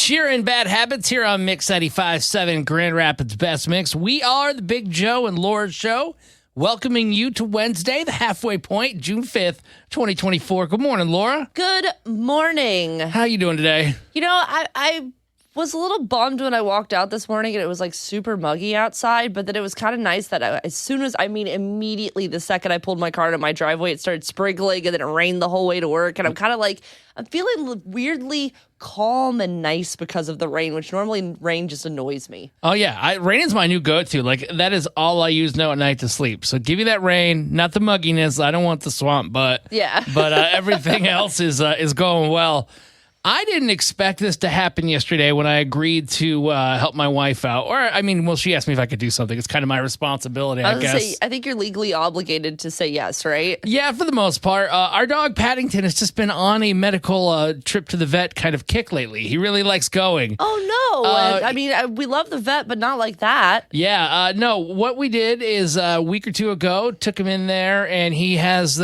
Sheeran, Bad Habits here on Mix 95.7 Grand Rapids Best Mix. We are the Big Joe and Laura Show, welcoming you to Wednesday, the halfway point, June 5th, 2024. Good morning, Laura. Good morning. How you doing today? You know, I was a little bummed when I walked out this morning and it was like super muggy outside, but then it was kind of nice that immediately the second I pulled my car into my driveway, it started sprinkling and then it rained the whole way to work. And I'm kind of like, I'm feeling weirdly calm and nice because of the rain, which normally rain just annoys me. Oh, yeah. Rain is my new go-to. Like, that is all I use now at night to sleep. So give me that rain, not the mugginess. I don't want the swamp, but everything else is going well. I didn't expect this to happen yesterday when I agreed to help my wife out. She asked me if I could do something. It's kind of my responsibility, I guess. I think you're legally obligated to say yes, right? Yeah, for the most part. Our dog Paddington has just been on a medical trip to the vet kind of kick lately. He really likes going. Oh, no. We love the vet, but not like that. Yeah, no. What we did is a week or two ago, took him in there, and he has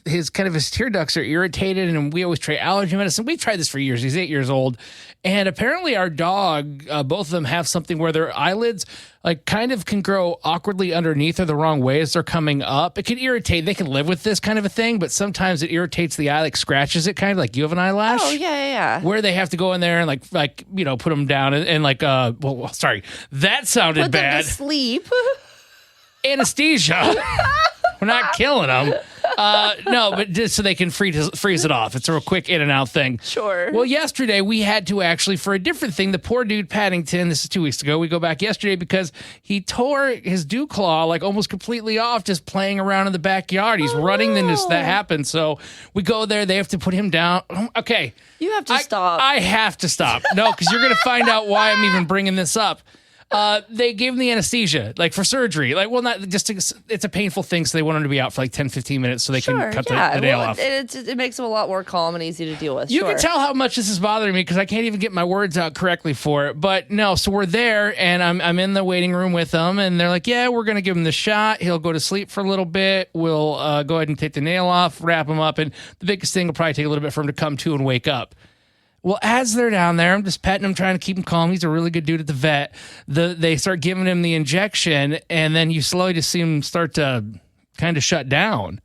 his tear ducts are irritated, and we always try allergy medicine. We've tried this for years. He's 8 years old. And apparently our dog, both of them have something where their eyelids kind of can grow awkwardly underneath or the wrong way as they're coming up. It can irritate. They can live with this kind of a thing, but sometimes it irritates the eye, scratches it, kind of like you have an eyelash. Oh, yeah. Where they have to go in there and put them down sorry, that sounded put bad. Them to sleep. Anesthesia. We're not killing them. No, but just so they can freeze it off. It's a real quick in and out thing. Sure. Well, yesterday we had to actually, for a different thing, the poor dude Paddington, this is 2 weeks ago, we go back yesterday because he tore his dew claw almost completely off just playing around in the backyard. He's running, then that happened. So we go there, they have to put him down. Okay. You have to stop. I have to stop. No, because you're going to find out why I'm even bringing this up. They gave him the anesthesia, for surgery. It's a painful thing, so they want him to be out for 10, 15 minutes so they can cut the nail off. It makes him a lot more calm and easy to deal with. You can tell how much this is bothering me because I can't even get my words out correctly for it. But no, so we're there, and I'm in the waiting room with them, and they're like, yeah, we're going to give him the shot. He'll go to sleep for a little bit. We'll go ahead and take the nail off, wrap him up, and the biggest thing will probably take a little bit for him to come to and wake up. Well, as they're down there, I'm just petting him, trying to keep him calm. He's a really good dude at the vet. They start giving him the injection, and then you slowly just see him start to kind of shut down.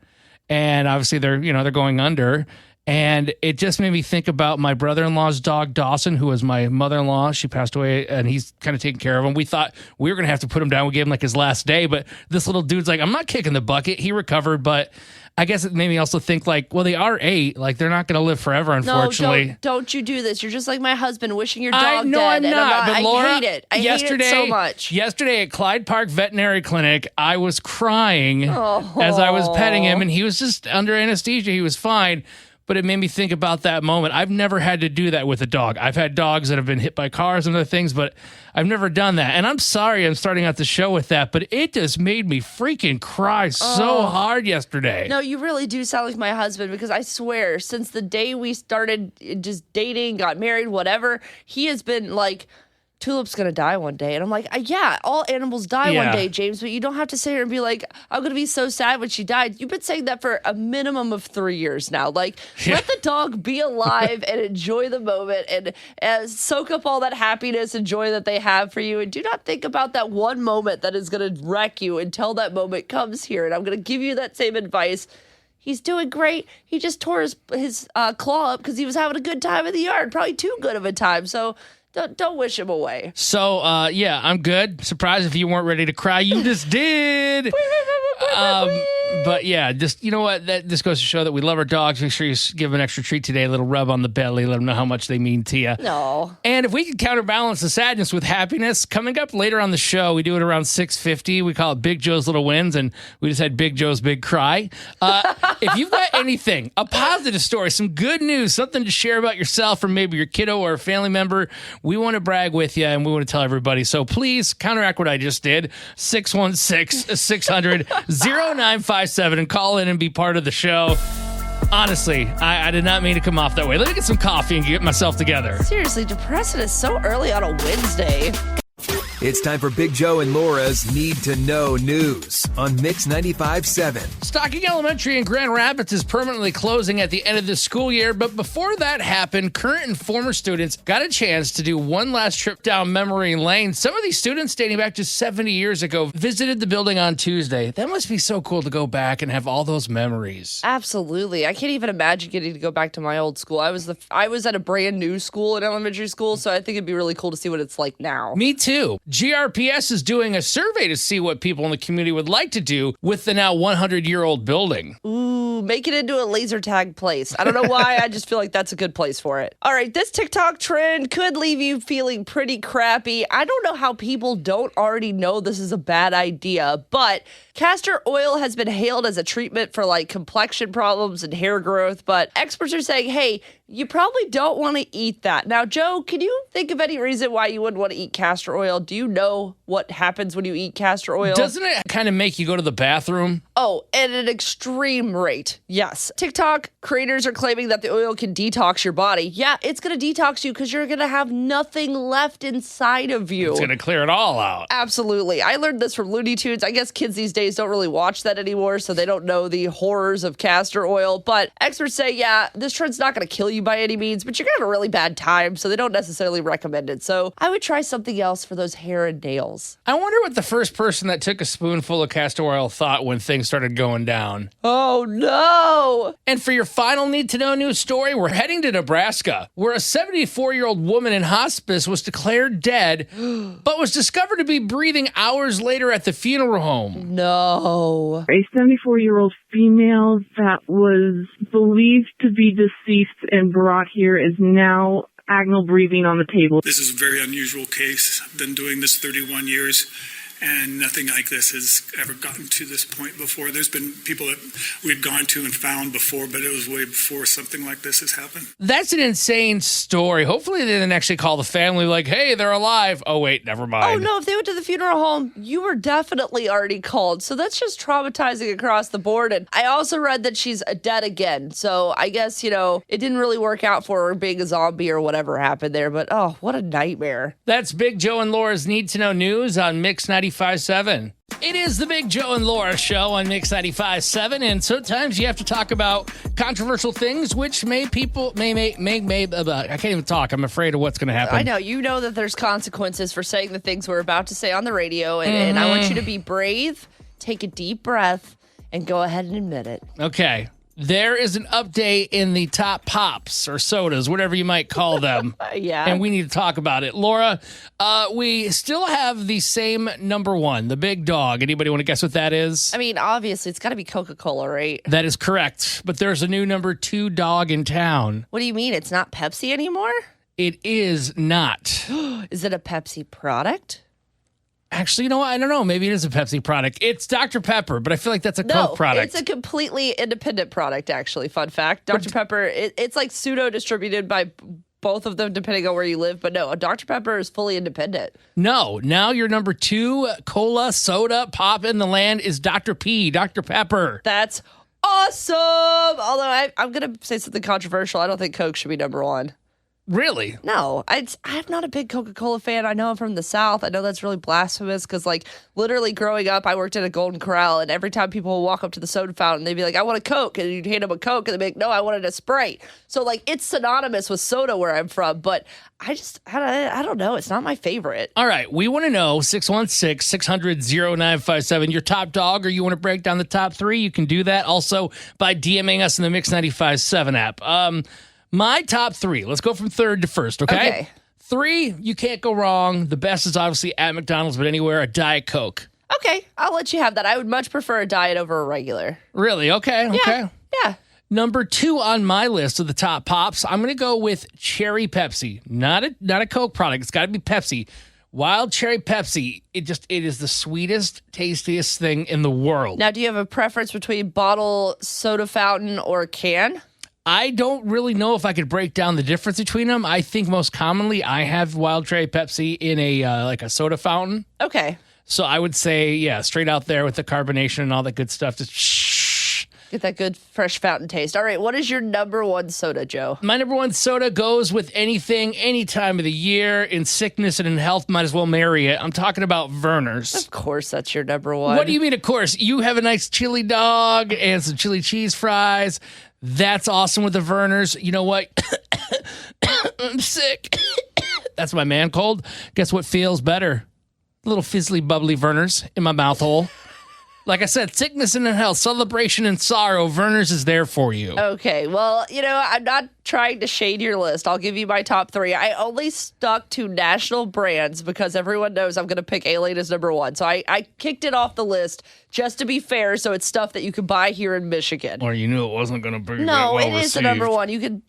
And obviously they're going under. And it just made me think about my brother-in-law's dog, Dawson, who was my mother-in-law. She passed away, and he's kind of taking care of him. We thought we were going to have to put him down. We gave him his last day, but this little dude's I'm not kicking the bucket. He recovered, but I guess it made me also think they are 8. They're not going to live forever, unfortunately. No, don't you do this. You're just like my husband wishing your dog dead. I'm not. But Laura, I hate it. I hate it so much. Yesterday at Clyde Park Veterinary Clinic, I was crying as I was petting him, and he was just under anesthesia. He was fine. But it made me think about that moment. I've never had to do that with a dog. I've had dogs that have been hit by cars and other things, but I've never done that. And I'm sorry I'm starting out the show with that, but it just made me freaking cry so hard yesterday. No, you really do sound like my husband, because I swear, since the day we started just dating, got married, whatever, he has been Tulip's going to die one day. And I'm like, yeah, all animals die one day, James, but you don't have to sit here and be like, I'm going to be so sad when she died. You've been saying that for a minimum of 3 years now. Let the dog be alive and enjoy the moment and soak up all that happiness and joy that they have for you. And do not think about that one moment that is going to wreck you until that moment comes here. And I'm going to give you that same advice. He's doing great. He just tore his claw up because he was having a good time in the yard, probably too good of a time. So don't wish him away. So, I'm good. Surprised if you weren't ready to cry. You just did. But yeah, just, you know what? That just goes to show that we love our dogs. Make sure you give an extra treat today, a little rub on the belly, let them know how much they mean to you. No. And if we can counterbalance the sadness with happiness, coming up later on the show, we do it around 6:50. We call it Big Joe's Little Wins, and we just had Big Joe's Big Cry. If you've got anything, a positive story, some good news, something to share about yourself or maybe your kiddo or a family member, we want to brag with you and we want to tell everybody. So please counteract what I just did. 616-600-0957 and call in and be part of the show. Honestly, I did not mean to come off that way. Let me get some coffee and get myself together. Seriously, depressing is so early on a Wednesday. It's time for Big Joe and Laura's Need to Know News on Mix 95.7. Stocking Elementary in Grand Rapids is permanently closing at the end of the school year, but before that happened, current and former students got a chance to do one last trip down memory lane. Some of these students, dating back to 70 years ago, visited the building on Tuesday. That must be so cool to go back and have all those memories. Absolutely. I can't even imagine getting to go back to my old school. I was at a brand new school in elementary school, so I think it'd be really cool to see what it's like now. Me too. GRPS is doing a survey to see what people in the community would like to do with the now 100-year-old building. Ooh, make it into a laser tag place. I don't know why. I just feel like that's a good place for it. All right, this TikTok trend could leave you feeling pretty crappy. I don't know how people don't already know this is a bad idea, but castor oil has been hailed as a treatment for like complexion problems and hair growth, but experts are saying, hey, you probably don't want to eat that. Now, Joe, can you think of any reason why you wouldn't want to eat castor oil? Do you know what happens when you eat castor oil? Doesn't it kind of make you go to the bathroom? Oh, at an extreme rate, yes. TikTok creators are claiming that the oil can detox your body. Yeah, it's going to detox you because you're going to have nothing left inside of you. It's going to clear it all out. Absolutely. I learned this from Looney Tunes. I guess kids these days don't really watch that anymore, so they don't know the horrors of castor oil. But experts say, yeah, this trend's not going to kill you by any means, but you're going to have a really bad time, so they don't necessarily recommend it. So I would try something else for those hair and nails. I wonder what the first person that took a spoonful of castor oil thought when things started going down. Oh, no. And for your final need to know news story, we're heading to Nebraska, where a 74-year-old woman in hospice was declared dead, but was discovered to be breathing hours later at the funeral home. No. A 74-year-old female that was believed to be deceased and brought here is now agonal breathing on the table. This is a very unusual case. I've been doing this 31 years, and nothing like this has ever gotten to this point before. There's been people that we've gone to and found before, but it was way before something like this has happened. That's an insane story. Hopefully they didn't actually call the family like, hey, they're alive. Oh, wait, never mind. Oh, no, if they went to the funeral home, you were definitely already called. So that's just traumatizing across the board. And I also read that she's dead again. So I guess, it didn't really work out for her being a zombie or whatever happened there. But, oh, what a nightmare. That's Big Joe and Laura's Need to Know News on Mix 95.7. It is the Big Joe and Laura show on Mix 95.7, and sometimes you have to talk about controversial things, which I can't even talk. I'm afraid of what's going to happen. I know. You know that there's consequences for saying the things we're about to say on the radio, and I want you to be brave, take a deep breath, and go ahead and admit it. Okay. There is an update in the top pops or sodas, whatever you might call them. Yeah. And we need to talk about it. Laura, we still have the same number one, the big dog. Anybody want to guess what that is? I mean, obviously, it's got to be Coca-Cola, right? That is correct. But there's a new number 2 dog in town. What do you mean? It's not Pepsi anymore? It is not. Is it a Pepsi product? Actually, you know what? I don't know. Maybe it is a Pepsi product. It's Dr. Pepper, but I feel like that's a Coke product. It's a completely independent product, actually. Fun fact. Dr. Pepper, it's like pseudo-distributed by both of them, depending on where you live. But no, Dr. Pepper is fully independent. No. Now your number 2 cola, soda, pop in the land is Dr. P, Dr. Pepper. That's awesome. Although I'm going to say something controversial. I don't think Coke should be number 1. Really? No, I'm not a big Coca-Cola fan. I know I'm from the South. I know that's really blasphemous because, literally growing up, I worked at a Golden Corral, and every time people would walk up to the soda fountain, they'd be like, I want a Coke, and you'd hand them a Coke, and they'd be like, no, I wanted a Sprite. So, it's synonymous with soda where I'm from, but I don't know. It's not my favorite. All right. We want to know, 616-600-0957, your top dog, or you want to break down the top 3, you can do that also by DMing us in the Mix 95.7 app. My top 3. Let's go from third to first, okay? 3, you can't go wrong. The best is obviously at McDonald's, but anywhere, a Diet Coke. Okay, I'll let you have that. I would much prefer a diet over a regular. Really? Okay. Yeah. Number 2 on my list of the top pops, I'm going to go with Cherry Pepsi. Not a Coke product. It's got to be Pepsi. Wild Cherry Pepsi. It is the sweetest, tastiest thing in the world. Now, do you have a preference between bottle, soda fountain, or can? I don't really know if I could break down the difference between them. I think most commonly I have Wild Cherry Pepsi in a a soda fountain. Okay. So I would say, yeah, straight out there with the carbonation and all that good stuff. Just shh. Get that good fresh fountain taste. All right, what is your number one soda, Joe? My number one soda goes with anything, any time of the year. In sickness and in health, might as well marry it. I'm talking about Vernors. Of course, that's your number one. What do you mean, of course? You have a nice chili dog and some chili cheese fries. That's awesome with the Vernors. You know what? I'm sick. That's my man cold. Guess what feels better? Little fizzly, bubbly Vernors in my mouth hole. Like I said, sickness and in health, celebration and sorrow, Vernors is there for you. Okay, well, I'm not trying to shade your list. I'll give you my top three. I only stuck to national brands because everyone knows I'm going to pick A-Lane as number one. So I kicked it off the list just to be fair, so it's stuff that you can buy here in Michigan. Or you knew it wasn't going to be No, well it is the number one. You can.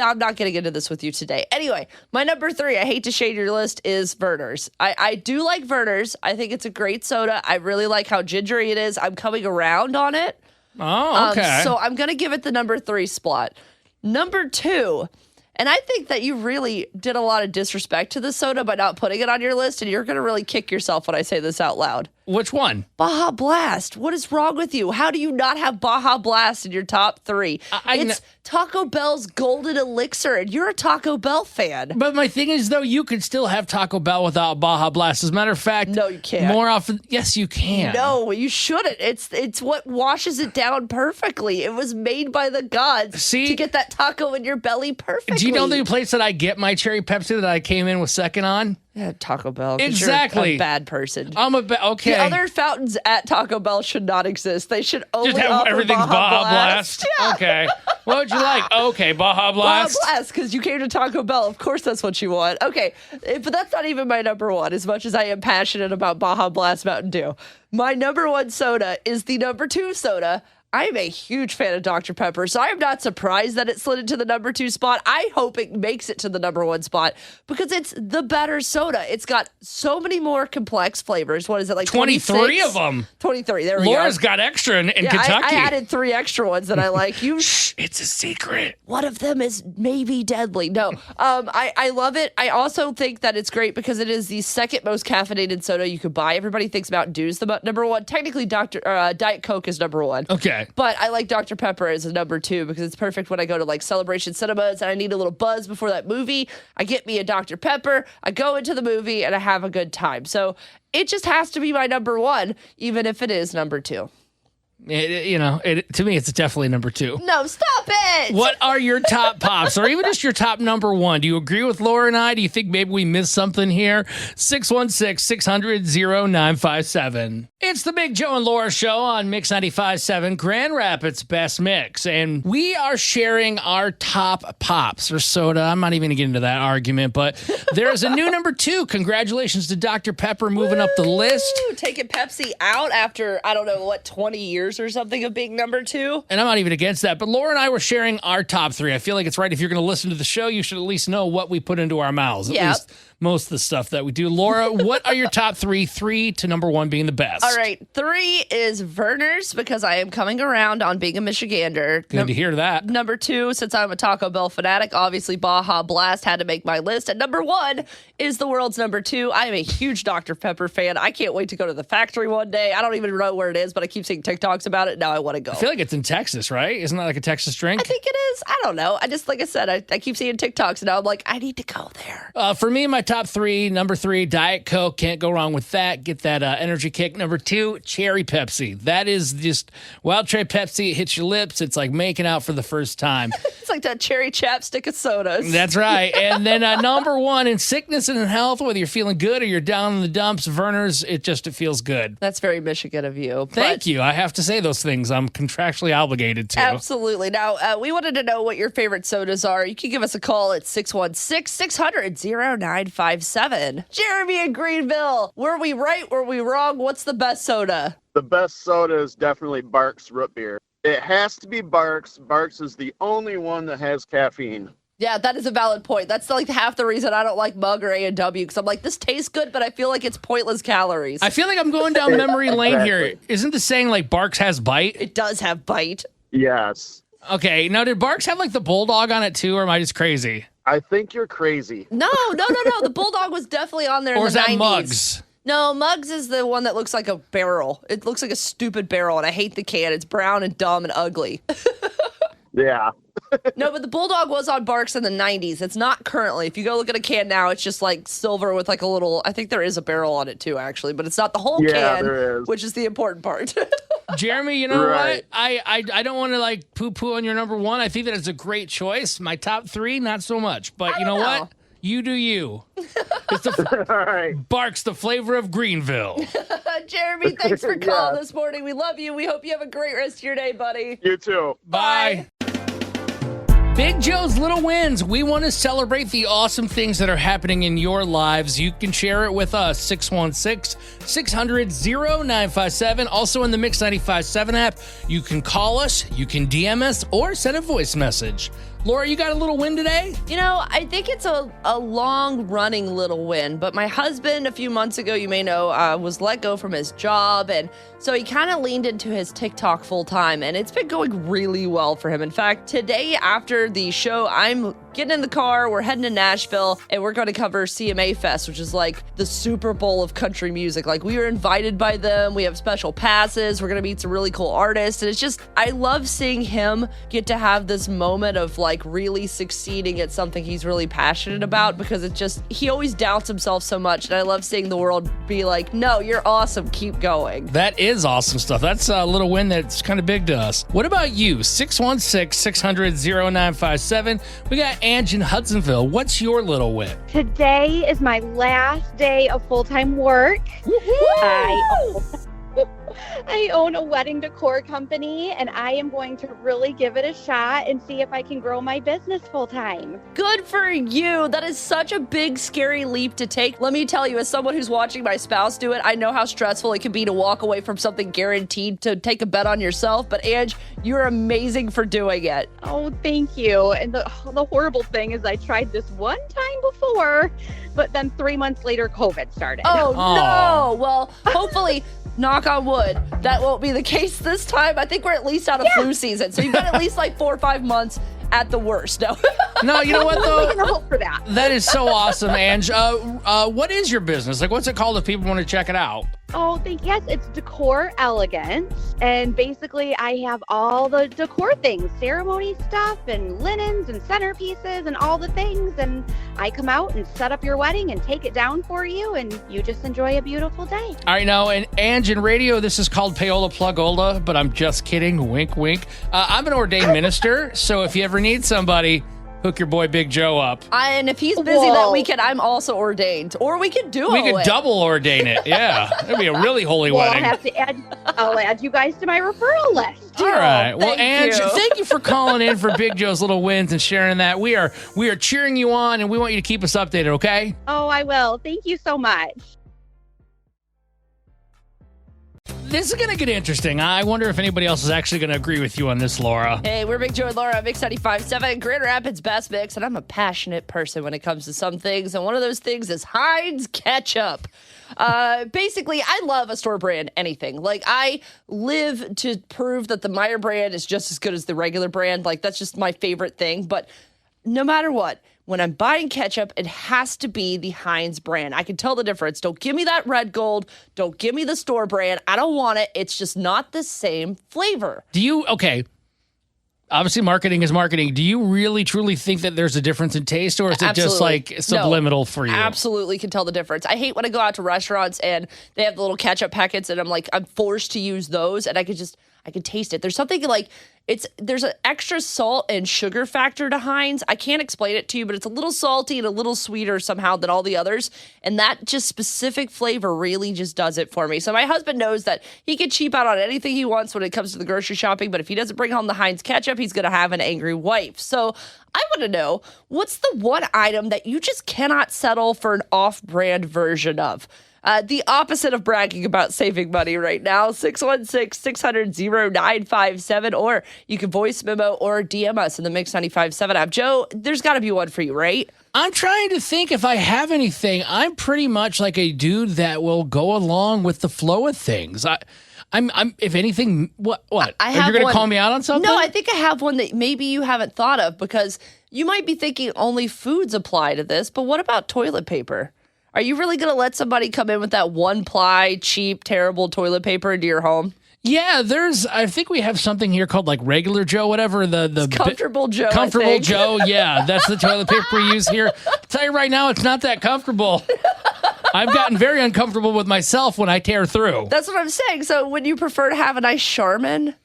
I'm not getting into this with you today. Anyway, my number three, I hate to shade your list, is Vernors. I do like Vernors. I think it's a great soda. I really like how gingery it is. I'm coming around on it. Oh, okay. So I'm going to give it the number three spot. Number two, and I think that you really did a lot of disrespect to the soda by not putting it on your list, and you're going to really kick yourself when I say this out loud. Which one? Baja Blast. What is wrong with you? How do you not have Baja Blast in your top three? It's Taco Bell's golden elixir, and you're a Taco Bell fan. But my thing is, though, you could still have Taco Bell without Baja Blast. As a matter of fact, No, you can't. More often, yes, you can. No, you shouldn't. It's what washes it down perfectly. It was made by the gods to get that taco in your belly perfectly. Do you know the place that I get my cherry Pepsi that I came in with second on? Yeah, Taco Bell. 'Cause Exactly. You're a bad person. I'm okay. The other fountains at Taco Bell should not exist. They should only Just have offer everything's Baja Blast. Yeah. Okay. What would you like? Okay, Baja Blast. Baja Blast, because you came to Taco Bell. Of course, that's what you want. Okay, but that's not even my number one, as much as I am passionate about Baja Blast Mountain Dew. My number one soda is the number two soda. I am a huge fan of Dr. Pepper, so I am not surprised that it slid into the number two spot. I hope it makes it to the number one spot because it's the better soda. It's got so many more complex flavors. What is it, like 23 of them? 23, there we Laura's go. got extra in Yeah, Kentucky. I added 3 extra ones that I like. Shh, it's a secret. One of them is maybe deadly. No, I love it. I also think that it's great because it is the second most caffeinated soda you could buy. Everybody thinks Mountain Dew is the number one. Technically, Diet Coke is number one. Okay. But I like Dr. Pepper as a number two because it's perfect when I go to like Celebration Cinemas and I need a little buzz before that movie. I get me a Dr. Pepper, I go into the movie, and I have a good time. So it just has to be my number one, even if it is number two. To me, it's definitely number two. No, stop it! What are your top pops, or even just your top number one? Do you agree with Laura and I? Do you think maybe we missed something here? 616-600-0957. It's the Big Joe and Laura Show on Mix 95.7, Grand Rapids Best Mix, and we are sharing our top pops or soda. I'm not even going to get into that argument, but there's a new number two. Congratulations to Dr. Pepper moving up the list. Taking Pepsi out after, 20 years or something of being number two. And I'm not even against that, but Laura and I were sharing our top three. I feel like it's right. If you're going to listen to the show, you should at least know what we put into our mouths. At least most of the stuff that we do. Laura, what are your top three? 3 to number 1 being the best. All right. 3 is Vernors because I am coming around on being a Michigander. Good to hear that. Number 2, since I'm a Taco Bell fanatic, obviously Baja Blast had to make my list. And number 1 is the world's number 2. I am a huge Dr. Pepper fan. I can't wait to go to the factory one day. I don't even know where it is, but I keep seeing TikToks about it. Now I want to go. I feel like it's in Texas, right? Isn't that like a Texas drink? I think it is. I don't know. I just, like I said, I keep seeing TikToks and now I'm like, I need to go there. For me, my top 3, number 3, Diet Coke. Can't go wrong with that. Get that energy kick. Number 2, Cherry Pepsi. That is just Wild Cherry Pepsi. It hits your lips. It's like making out for the first time. It's like that cherry chapstick of sodas. That's right. And then number 1, in sickness and in health, whether you're feeling good or you're down in the dumps, Vernors, it feels good. That's very Michigan of you. Thank you. I have to say those things. I'm contractually obligated to. Absolutely. Now, we wanted to know what your favorite sodas are. You can give us a call at 616-600-0957. Jeremy in Greenville, were we right? Were we wrong? What's the best soda? The best soda is definitely Barks Root Beer. It has to be Barks. Barks is the only one that has caffeine. Yeah, that is a valid point. That's like half the reason I don't like Mug or A&W, because I'm like, this tastes good, but I feel like it's pointless calories. I feel like I'm going down memory lane here. Isn't the saying like Barks has bite? It does have bite. Yes. Okay, now did Barks have like the Bulldog on it too, or am I just crazy? I think you're crazy. No. The Bulldog was definitely on there in Or the is that 90s. Mugs? No, Mugs is the one that looks like a barrel. It looks like a stupid barrel, and I hate the can. It's brown and dumb and ugly. Yeah. No, but the Bulldog was on Barks in the 90s. It's not currently. If you go look at a can now, it's just like silver with like a little, I think there is a barrel on it too, actually, but it's not the whole can, there is. which is the important part. Jeremy, you know Right. what? I don't want to like poo-poo on your number one. I think that it's a great choice. My top three, not so much. But you know know. what? You do you. It's the All right. Barks, the flavor of Greenville. Jeremy, thanks for calling Yeah. this morning. We love you. We hope you have a great rest of your day, buddy. You too. Bye. Big Joe's Little Wins. We want to celebrate the awesome things that are happening in your lives. You can share it with us, 616-600-0957. Also in the Mix 95.7 app, you can call us, you can DM us, or send a voice message. Laura, you got a little win today? You know, I think it's a long-running little win, but my husband, a few months ago, you may know, was let go from his job, and so he kind of leaned into his TikTok full-time, and it's been going really well for him. In fact, today after the show, I'm getting in the car, we're heading to Nashville, and we're going to cover CMA Fest, which is like the Super Bowl of country music. Like, we were invited by them, we have special passes, we're going to meet some really cool artists, and it's just, I love seeing him get to have this moment of like really succeeding at something he's really passionate about, because it just, he always doubts himself so much, and I love seeing the world be like, no, you're awesome, keep going. That is awesome stuff. That's a little win that's kind of big to us. What about you? 616-600-0957. We got Ange in Hudsonville. What's your little win? Today is my last day of full-time work. I own a wedding decor company, and I am going to really give it a shot and see if I can grow my business full-time. Good for you. That is such a big, scary leap to take. Let me tell you, as someone who's watching my spouse do it, I know how stressful it can be to walk away from something guaranteed to take a bet on yourself. But Ange, you're amazing for doing it. Oh, thank you. And the horrible thing is I tried this one time before, but then 3 months later, COVID started. Oh, Aw. no. Well, hopefully, knock on wood, that won't be the case this time. I think we're at least out of flu season. So you've got at least like 4 or 5 months at the worst. No. No, you know what, I'm though? going to hope for that. That is so awesome, Ange. What is your business? Like, what's it called if people want to check it out? Oh, yes, it's Decor Elegance. And basically, I have all the decor things, ceremony stuff and linens and centerpieces and all the things. And I come out and set up your wedding and take it down for you, and you just enjoy a beautiful day. All right, now, and Ange, in radio, this is called Payola Plugola, but I'm just kidding. Wink, wink. I'm an ordained minister, so if you ever need somebody, hook your boy Big Joe up. And if he's busy that Whoa. weekend, I'm also ordained. Or we could duo We could it. double ordain it. Yeah, it'd be a really holy Well, wedding. I'll add you guys to my referral list. All right. Well, thank Ange, you. thank you for calling in for Big Joe's Little Wins and sharing that. We are cheering you on, and we want you to keep us updated, okay? Oh, I will. Thank you so much. This is going to get interesting. I wonder if anybody else is actually going to agree with you on this, Laura. Hey, we're Big Joe and Laura, Mix 95.7, Grand Rapids Best Mix, and I'm a passionate person when it comes to some things, and one of those things is Heinz Ketchup. Basically, I love a store brand anything. Like, I live to prove that the Meyer brand is just as good as the regular brand. Like, that's just my favorite thing. But no matter what, when I'm buying ketchup, it has to be the Heinz brand. I can tell the difference. Don't give me that Red Gold. Don't give me the store brand. I don't want it. It's just not the same flavor. Okay, obviously marketing is marketing. Do you really, truly think that there's a difference in taste, or is it just Absolutely. like subliminal No, for you? Absolutely can tell the difference. I hate when I go out to restaurants and they have the little ketchup packets and I'm forced to use those, and I can taste it. There's something like there's an extra salt and sugar factor to Heinz. I can't explain it to you, but it's a little salty and a little sweeter somehow than all the others. And that just specific flavor really just does it for me. So my husband knows that he can cheap out on anything he wants when it comes to the grocery shopping, but if he doesn't bring home the Heinz ketchup, he's going to have an angry wife. So I want to know, what's the one item that you just cannot settle for an off-brand version of? The opposite of bragging about saving money right now, 616-600-0957, or you can voice memo or DM us in the Mix 95.7 app. Joe, there's got to be one for you, right? I'm trying to think if I have anything. I'm pretty much like a dude that will go along with the flow of things. I'm if anything, what? I have You're going to one. call me out on something? No, I think I have one that maybe you haven't thought of, because you might be thinking only foods apply to this, but what about toilet paper? Are you really going to let somebody come in with that one-ply, cheap, terrible toilet paper into your home? Yeah, I think we have something here called like regular Joe, whatever the Comfortable Joe. I Comfortable think. Joe. Yeah, that's the toilet paper we use here. I'll tell you right now, it's not that comfortable. I've gotten very uncomfortable with myself when I tear through. That's what I'm saying. So would you prefer to have a nice Charmin?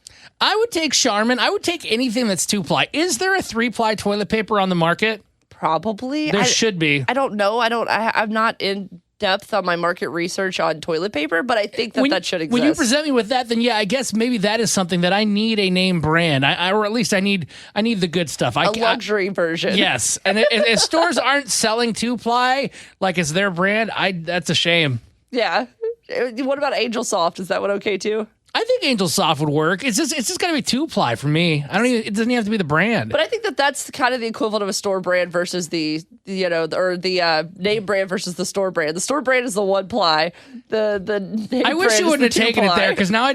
I would take Charmin. I would take anything that's 2-ply. Is there a 3-ply toilet paper on the market? Probably. There should be. I don't know. I'm not in depth on my market research on toilet paper, but I think that should exist. When you present me with that, then yeah, I guess maybe that is something that I need a name brand, or at least I need the good stuff. A luxury version. Yes, and if stores aren't selling 2-ply like it's their brand, that's a shame. Yeah. What about Angel Soft? Is that one okay too? I think Angel Soft would work. It's just got to be 2-ply for me. It doesn't even have to be the brand. But I think that's kind of the equivalent of a store brand versus the name brand versus the store brand. The store brand is the 1-ply. The name I wish brand you is wouldn't the have taken it 2-ply. there because now I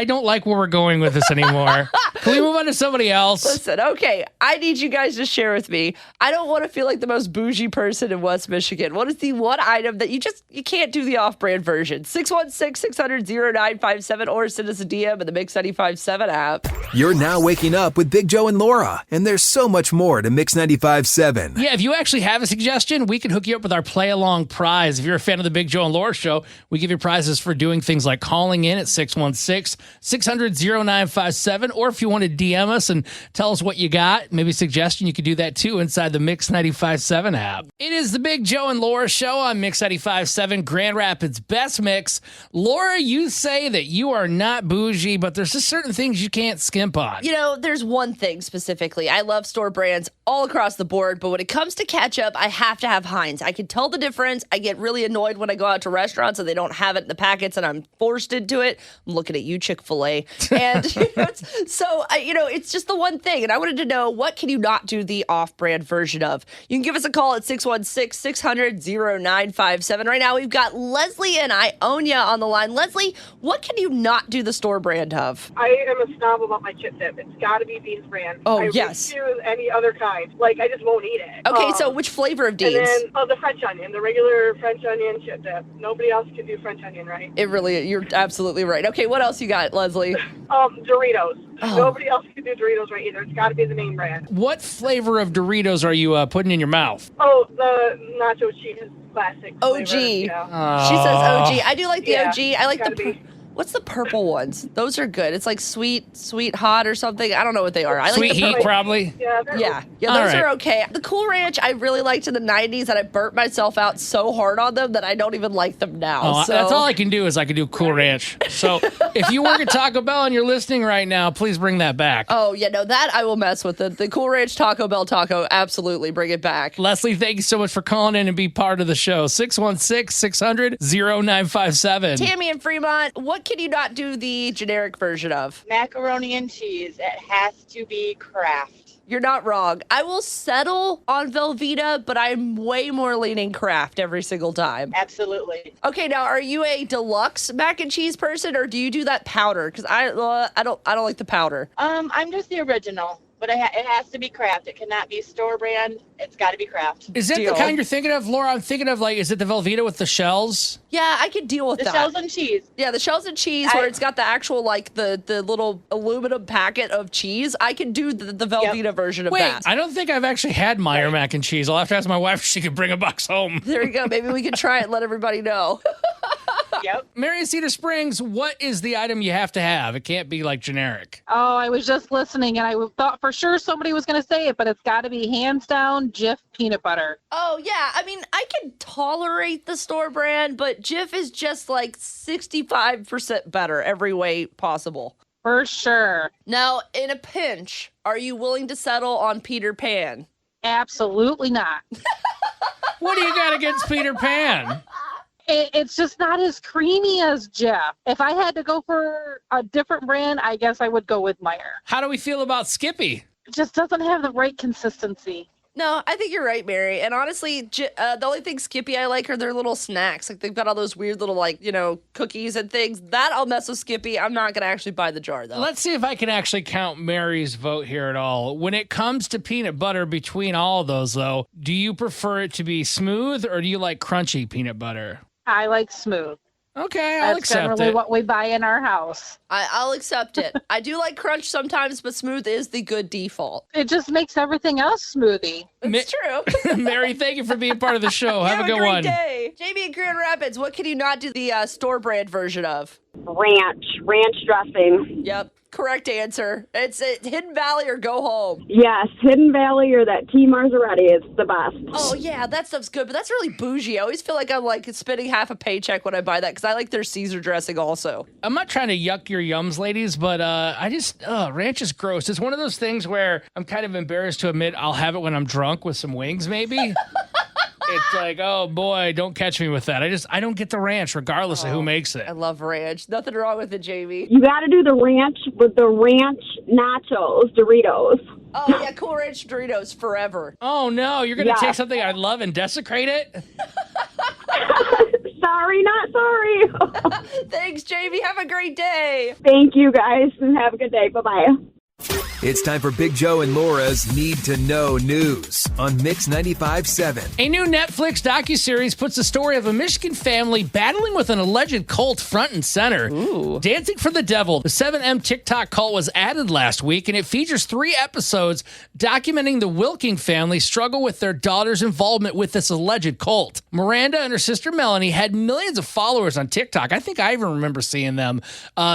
don't like where we're going with this anymore. Can we move on to somebody else? Listen, okay, I need you guys to share with me. I don't want to feel like the most bougie person in West Michigan. What is the one item that you can't do the off-brand version? 616-600-0957 or send us a DM in the Mix 95.7 app. You're now waking up with Big Joe and Laura, and there's so much more to Mix 95.7. Yeah, if you actually have a suggestion, we can hook you up with our play along prize. If you're a fan of the Big Joe and Laura show, we give you prizes for doing things like calling in at 616-600-0957, or if you want to DM us and tell us what you got, maybe a suggestion, you could do that too inside the Mix 95.7 app. It is the Big Joe and Laura show on Mix 95.7, Grand Rapids Best Mix. Laura, you say that you are not bougie, but there's just certain things you can't skimp on. You know, there's one thing specifically. I love store brands all across the board, but when it comes to ketchup, I have to have Heinz. I can tell the difference. I get really annoyed when I go out to restaurants and they don't have it in the packets and I'm forced into it. I'm looking at you, Chick-fil-A. And it's just the one thing. And I wanted to know, what can you not do the off-brand version of? You can give us a call at 616-600-0957. Right now, we've got Leslie and Ionia on the line. Leslie, what can you not do the store brand of? I am a snob about my chip dip. It's got to be Dean's brand. Oh, I yes. refuse any other kind. Like, I just won't eat it. Okay, so which flavor of Dean's? And then, the French onion, the regular French onion chip dip. Nobody else can do French onion, right? You're absolutely right. Okay, what else you got, Leslie? Doritos. Oh. Nobody else can do Doritos right either. It's got to be the name brand. What flavor of Doritos are you putting in your mouth? Oh, the nacho cheese classic OG. flavor, yeah. She says OG. I do like the Yeah, OG. I like gotta the... be. What's the purple ones? Those are good. It's like sweet hot or something. I don't know what they are. I Sweet like the Heat, purple. probably. Yeah, Yeah, All those right. are okay. The Cool Ranch, I really liked in the 90s, and I burnt myself out so hard on them that I don't even like them now. Oh, so that's all I can do is I can do Cool Ranch. So if you work at Taco Bell and you're listening right now, please bring that back. Oh, yeah, no, that I will mess with. The Cool Ranch Taco Bell taco, absolutely. Bring it back. Leslie, thank you so much for calling in and be part of the show. 616-600-0957. Tammy and Fremont, what can you not do the generic version of? Macaroni and cheese. It has to be Kraft. You're not wrong. I will settle on Velveeta, but I'm way more leaning Kraft every single time. Absolutely. Okay, now are you a deluxe mac and cheese person, or do you do that powder? Because I don't like the powder. I'm just the original, but it has to be Kraft. It cannot be store brand. It's got to be Kraft. Is that Deal. the kind you're thinking of, Laura? I'm thinking of, is it the Velveeta with the shells? Yeah, I could deal with The that. shells and cheese. Yeah, the shells and cheese, where it's got the actual the little aluminum packet of cheese. I can do the Velveeta version of Wait, that. I don't think I've actually had Meyer mac and cheese. I'll have to ask my wife if she could bring a box home. There you go. Maybe we can try it and let everybody know. Yep. Marion Cedar Springs, what is the item you have to have? It can't be generic. Oh, I was just listening, and I thought for sure somebody was going to say it, but it's got to be hands down Jif peanut butter. Oh, yeah. I mean, I can tolerate the store brand, but Jif is just 65% better every way possible. For sure. Now, in a pinch, are you willing to settle on Peter Pan? Absolutely not. What do you got against Peter Pan? It's just not as creamy as Jif. If I had to go for a different brand, I guess I would go with Meyer. How do we feel about Skippy? It just doesn't have the right consistency. No, I think you're right, Mary. And honestly, the only thing Skippy I like are their little snacks. Like they've got all those weird little cookies and things. That I'll mess with Skippy. I'm not gonna actually buy the jar though. Let's see if I can actually count Mary's vote here at all. When it comes to peanut butter, between all of those though, do you prefer it to be smooth or do you like crunchy peanut butter? I like smooth. Okay, I'll That's accept generally it. what we buy in our house. I'll accept it. I do like crunch sometimes, but smooth is the good default. It just makes everything else smoothie. It's true. Mary, thank you for being part of the show. Have a good great one. day. Jamie in Grand Rapids, what can you not do the store brand version of? Ranch dressing. Yep. Correct answer. It's Hidden Valley or go home. Yes, Hidden Valley or that T. Marzareti is the best. Oh, yeah, that stuff's good, but that's really bougie. I always feel like I'm spending half a paycheck when I buy that because I like their Caesar dressing also. I'm not trying to yuck your yums, ladies, but ranch is gross. It's one of those things where I'm kind of embarrassed to admit I'll have it when I'm drunk with some wings, maybe. It's like, oh boy, don't catch me with that. I don't get the ranch regardless of who makes it. I love ranch. Nothing wrong with it, Jamie. You got to do the ranch with the ranch nachos, Doritos. Oh, yeah, Cool Ranch Doritos forever. Oh, no, you're going to take something I love and desecrate it? Sorry, not sorry. Thanks, Jamie. Have a great day. Thank you, guys, and have a good day. Bye-bye. It's time for Big Joe and Laura's Need to Know News on Mix 95.7. A new Netflix docuseries puts the story of a Michigan family battling with an alleged cult front and center. Ooh. Dancing for the Devil, the 7M TikTok cult was added last week, and it features 3 episodes documenting the Wilking family struggle with their daughter's involvement with this alleged cult. Miranda and her sister Melanie had millions of followers on TikTok. I think I even remember seeing them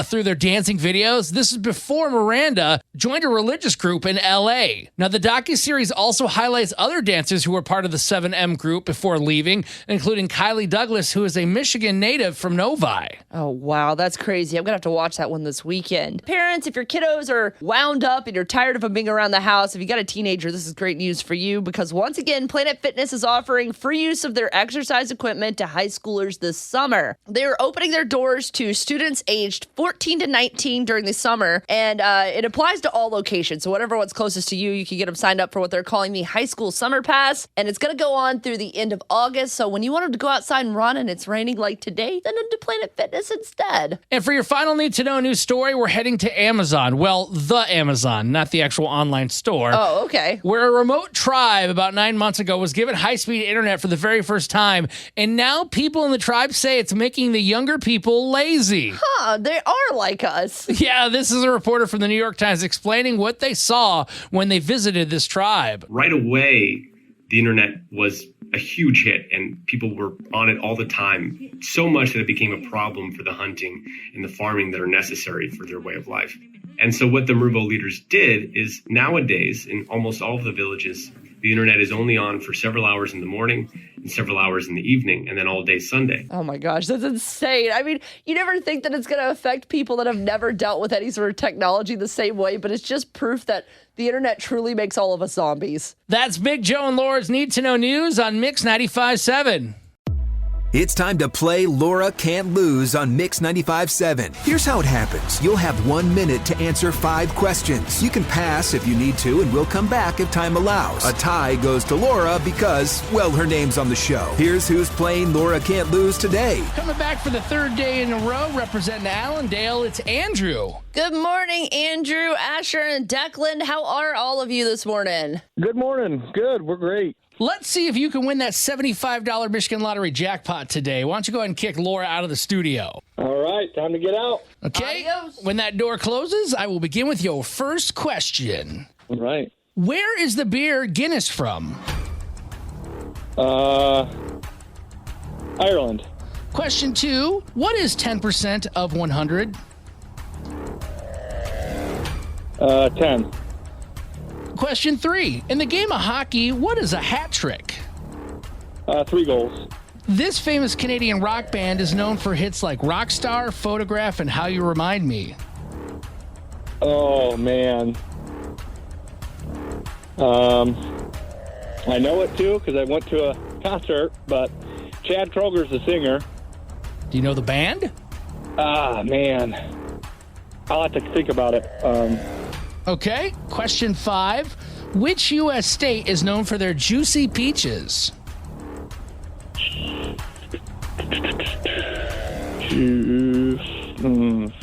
through their dancing videos. This is before Miranda joined a religious group in L.A. Now, the docuseries also highlights other dancers who were part of the 7M group before leaving, including Kylie Douglas, who is a Michigan native from Novi. Oh, wow, that's crazy. I'm going to have to watch that one this weekend. Parents, if your kiddos are wound up and you're tired of them being around the house, if you got a teenager, this is great news for you because once again, Planet Fitness is offering free use of their exercise equipment to high schoolers this summer. They're opening their doors to students aged 14 to 19 during the summer, and it applies to all locations. So whatever one's closest to you, you can get them signed up for what they're calling the High School Summer Pass. And it's going to go on through the end of August. So when you want them to go outside and run and it's raining like today, send them to Planet Fitness instead. And for your final Need to Know news story, we're heading to Amazon. Well, the Amazon, not the actual online store. Oh, okay. Where a remote tribe about 9 months ago was given high-speed internet for the very first time. And now people in the tribe say it's making the younger people lazy. Huh, they are like us. Yeah, this is a reporter from the New York Times explaining what they saw when they visited this tribe. Right away, the internet was a huge hit and people were on it all the time, so much that it became a problem for the hunting and the farming that are necessary for their way of life. And so what the Marubo leaders did is nowadays in almost all of the villages, the internet is only on for several hours in the morning and several hours in the evening, and then all day Sunday. Oh my gosh, that's insane. I mean, you never think that it's going to affect people that have never dealt with any sort of technology the same way, but it's just proof that the internet truly makes all of us zombies. That's Big Joe and Laura's Need to Know News on Mix 95.7. It's time to play Laura Can't Lose on Mix 95.7. Here's how it happens. You'll have 1 minute to answer 5 questions. You can pass if you need to, and we'll come back if time allows. A tie goes to Laura because, well, her name's on the show. Here's who's playing Laura Can't Lose today. Coming back for the 3rd day in a row, representing Allendale, it's Andrew. Good morning, Andrew, Asher, and Declan. How are all of you this morning? Good morning. Good. We're great. Let's see if you can win that $75 Michigan Lottery jackpot today. Why don't you go ahead and kick Laura out of the studio? All right, time to get out. Okay. Adios. When that door closes, I will begin with your first question. All right. Where is the beer Guinness from? Ireland. Question 2. What is 10% of 100? 10. Question 3. In the game of hockey, what is a hat trick? 3 goals. This famous Canadian rock band is known for hits like Rockstar, Photograph, and How You Remind Me. Oh, man. I know it, too, because I went to a concert, but Chad Kroger's the singer. Do you know the band? Ah, man. I'll have to think about it. Okay. Question 5. Which U.S. state is known for their juicy peaches?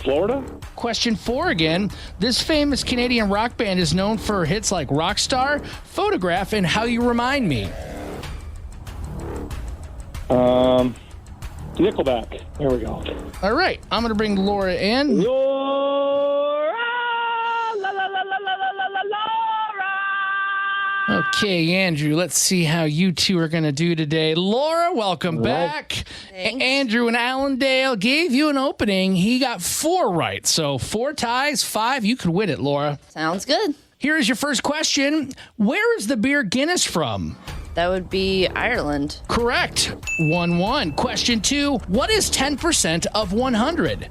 Florida? Question 4 again. This famous Canadian rock band is known for hits like Rockstar, Photograph, and How You Remind Me. Nickelback. There we go. All right, I'm going to bring Laura in. Okay, Andrew, let's see how you two are going to do today. Laura, welcome back. Andrew in Allendale gave you an opening. He got 4 right. So 4 ties, 5. You could win it, Laura. Sounds good. Here is your first question. Where is the beer Guinness from? That would be Ireland. Correct. 1-1. Question 2. What is 10% of 100?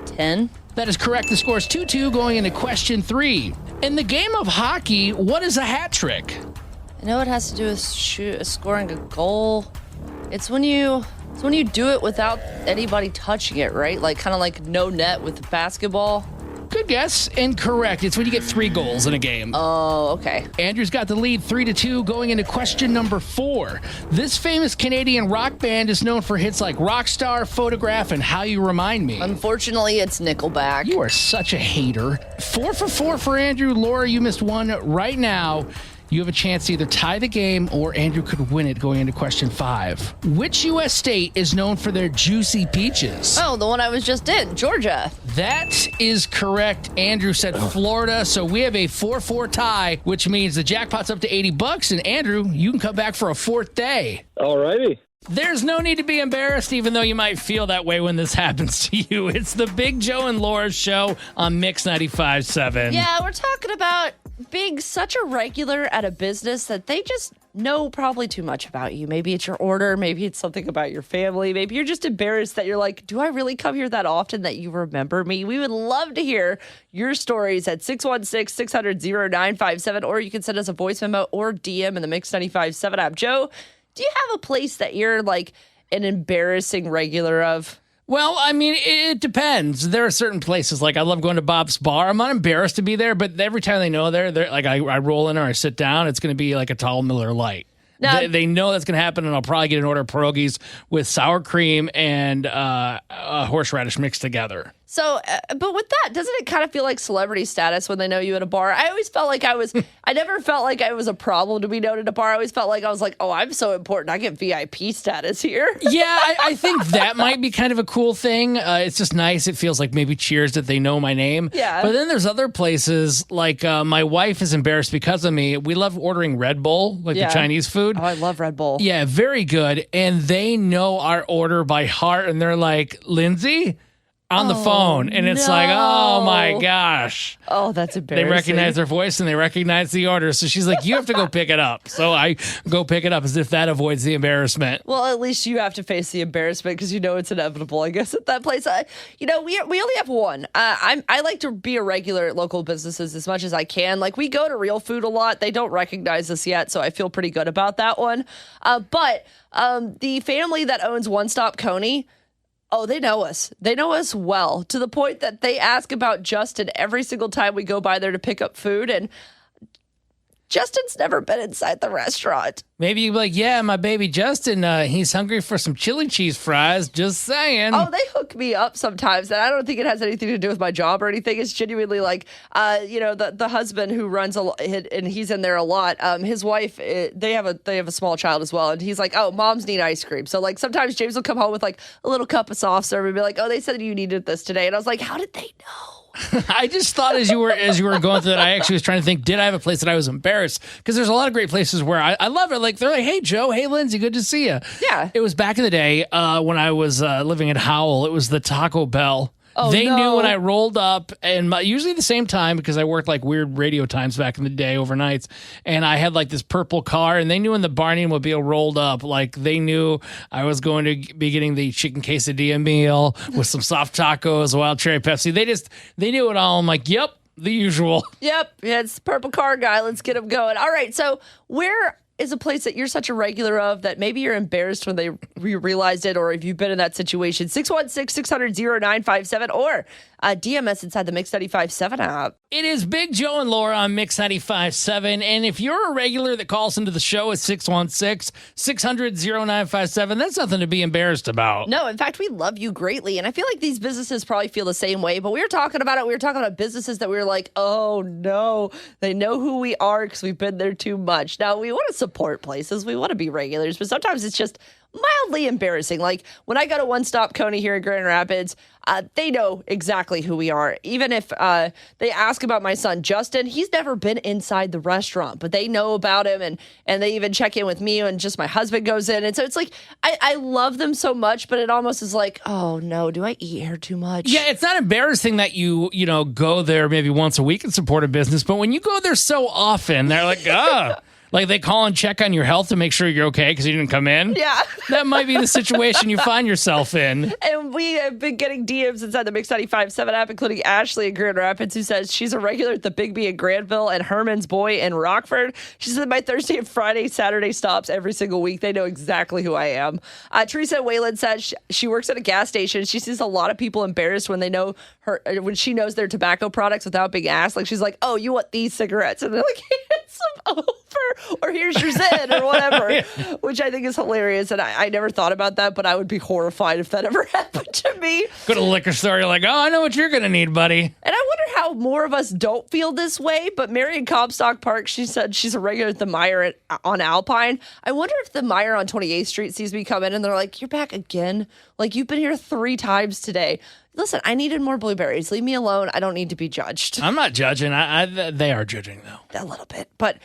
10. That is correct. The score is 2-2 going into question 3. In the game of hockey, what is a hat trick? I know it has to do with scoring a goal. It's when you do it without anybody touching it, right? Like kind of like no net with basketball. Good guess. Incorrect. It's when you get 3 goals in a game. Oh, okay. Andrew's got the lead 3-2 going into question number 4. This famous Canadian rock band is known for hits like Rockstar, Photograph, and How You Remind Me. Unfortunately, it's Nickelback. You are such a hater. 4 for 4 for Andrew. Laura, you missed one right now. You have a chance to either tie the game or Andrew could win it going into question 5. Which U.S. state is known for their juicy peaches? Oh, the one I was just in, Georgia. That is correct. Andrew said Florida, so we have a 4-4 tie, which means the jackpot's up to $80. And Andrew, you can come back for a 4th day. All righty. There's no need to be embarrassed, even though you might feel that way when this happens to you. It's the Big Joe and Laura show on Mix 95.7. Yeah, we're talking about being such a regular at a business that they just know probably too much about you. Maybe it's your order. Maybe it's something about your family. Maybe you're just embarrassed that you're like, do I really come here that often that you remember me? We would love to hear your stories at 616-600-0957, or you can send us a voice memo or DM in the Mix 95.7 app. Joe, do you have a place that you're like an embarrassing regular of? Well, I mean, it depends. There are certain places, like I love going to Bob's Bar. I'm not embarrassed to be there, but every time they know they're like I roll in or I sit down, it's going to be like a tall Miller Lite. Now, They know that's going to happen, and I'll probably get an order of pierogies with sour cream and horseradish mixed together. So, but with that, doesn't it kind of feel like celebrity status when they know you at a bar? I always felt like I never felt like I was a problem to be known at a bar. I always felt like I was like, oh, I'm so important. I get VIP status here. Yeah, I think that might be kind of a cool thing. It's just nice. It feels like maybe Cheers that they know my name. Yeah. But then there's other places, like my wife is embarrassed because of me. We love ordering Red Bull, like the Chinese food. Oh, I love Red Bull. Yeah, very good. And they know our order by heart, and they're like, Lindsay? On the phone, and it's like, oh my gosh. Oh, that's embarrassing. They recognize their voice and they recognize the order. So she's like, you have to go pick it up. So I go pick it up as if that avoids the embarrassment. Well, at least you have to face the embarrassment because you know it's inevitable, I guess, at that place. We only have one. I like to be a regular at local businesses as much as I can. Like, we go to Real Food a lot. They don't recognize us yet, so I feel pretty good about that one. But the family that owns One Stop Coney, oh, they know us. They know us well, to the point that they ask about Justin every single time we go by there to pick up food. And Justin's never been inside the restaurant. Maybe you'd be like, yeah, my baby Justin, he's hungry for some chili cheese fries. Just saying. Oh, they hook me up sometimes. And I don't think it has anything to do with my job or anything. It's genuinely like, the husband who runs and he's in there a lot. His wife, they have a small child as well. And he's like, oh, moms need ice cream. So like sometimes James will come home with like a little cup of soft serve and be like, oh, they said you needed this today. And I was like, how did they know? I just thought as you were going through that, I actually was trying to think, did I have a place that I was embarrassed? Because there's a lot of great places where I love it. Like, they're like, hey, Joe, hey, Lindsay, good to see you. Yeah. It was back in the day when I was living in Howell. It was the Taco Bell. Oh, they no. knew when I rolled up, and usually the same time, because I worked like weird radio times back in the day, overnights, and I had like this purple car, and they knew when the Barney Mobile rolled up, like they knew I was going to be getting the chicken quesadilla meal with some soft tacos, wild cherry Pepsi. They knew it all. I'm like, yep, the usual. Yep, yeah, it's the purple car guy. Let's get him going. All right, so where is a place that you're such a regular of that maybe you're embarrassed when they realized it, or if you've been in that situation? 616-600-0957 or DMS inside the Mix 95.7 app. It is Big Joe and Laura on Mix 95.7. And if you're a regular that calls into the show at 616-600-0957, that's nothing to be embarrassed about. No, in fact, we love you greatly. And I feel like these businesses probably feel the same way. But we were talking about it. We were talking about businesses that we were like, oh, no, they know who we are because we've been there too much. Now, we want to support places. We want to be regulars. But sometimes it's just mildly embarrassing. Like when I go to One Stop Coney here in Grand Rapids, they know exactly who we are. Even if they ask about my son, Justin, he's never been inside the restaurant, but they know about him and they even check in with me and just my husband goes in. And so it's like, I love them so much, but it almost is like, oh no, do I eat here too much? Yeah, it's not embarrassing that you go there maybe once a week and support a business, but when you go there so often, they're like, like they call and check on your health to make sure you're okay because you didn't come in. Yeah. That might be the situation you find yourself in. And we have been getting DMs inside the Mix 95.7 app, including Ashley in Grand Rapids, who says she's a regular at the Big B in Granville and Herman's Boy in Rockford. She said my Thursday and Friday, Saturday stops every single week. They know exactly who I am. Teresa Whalen says she works at a gas station. She sees a lot of people embarrassed when they know her, when she knows their tobacco products without being asked. Like she's like, oh, you want these cigarettes? And they're like, it's over. Or here's your Zyn or whatever, which I think is hilarious. And I never thought about that, but I would be horrified if that ever happened to me. Go to the liquor store, you're like, oh, I know what you're going to need, buddy. And I wonder how more of us don't feel this way, but Mary in Comstock Park, she said she's a regular at the Meijer on Alpine. I wonder if the Meijer on 28th Street sees me come in and they're like, you're back again? Like, you've been here 3 times today. Listen, I needed more blueberries. Leave me alone. I don't need to be judged. I'm not judging. They are judging, though. A little bit. But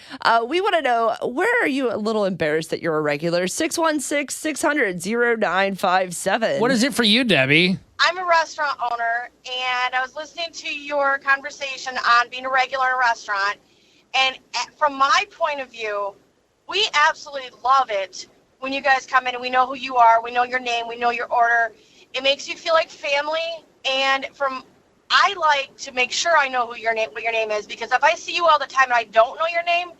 we want to know, where are you a little embarrassed that you're a regular? 616-600-0957. What is it for you, Debbie? I'm a restaurant owner, and I was listening to your conversation on being a regular in a restaurant. And from my point of view, we absolutely love it when you guys come in and we know who you are, we know your name, we know your order. It makes you feel like family. And I like to make sure I know what your name is, because if I see you all the time and I don't know your name,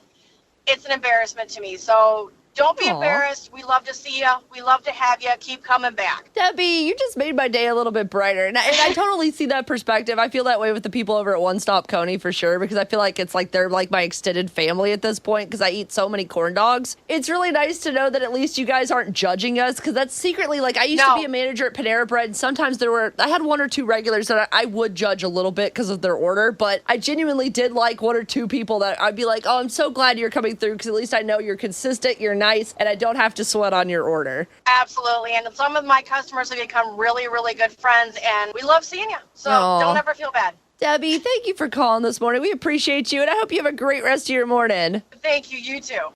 it's an embarrassment to me. So don't be embarrassed. We love to see you. We love to have you. Keep coming back. Debbie, you just made my day a little bit brighter. And I totally see that perspective. I feel that way with the people over at One Stop Coney for sure, because I feel like it's like they're like my extended family at this point because I eat so many corn dogs. It's really nice to know that at least you guys aren't judging us, because that's secretly, like, I used to be a manager at Panera Bread, and sometimes I had 1 or 2 regulars that I would judge a little bit because of their order, but I genuinely did like 1 or 2 people that I'd be like, oh, I'm so glad you're coming through because at least I know you're consistent, you're nice, and I don't have to sweat on your order. Absolutely. And some of my customers have become really, really good friends, and we love seeing you. So don't ever feel bad. Debbie, thank you for calling this morning. We appreciate you, and I hope you have a great rest of your morning. Thank you. You too.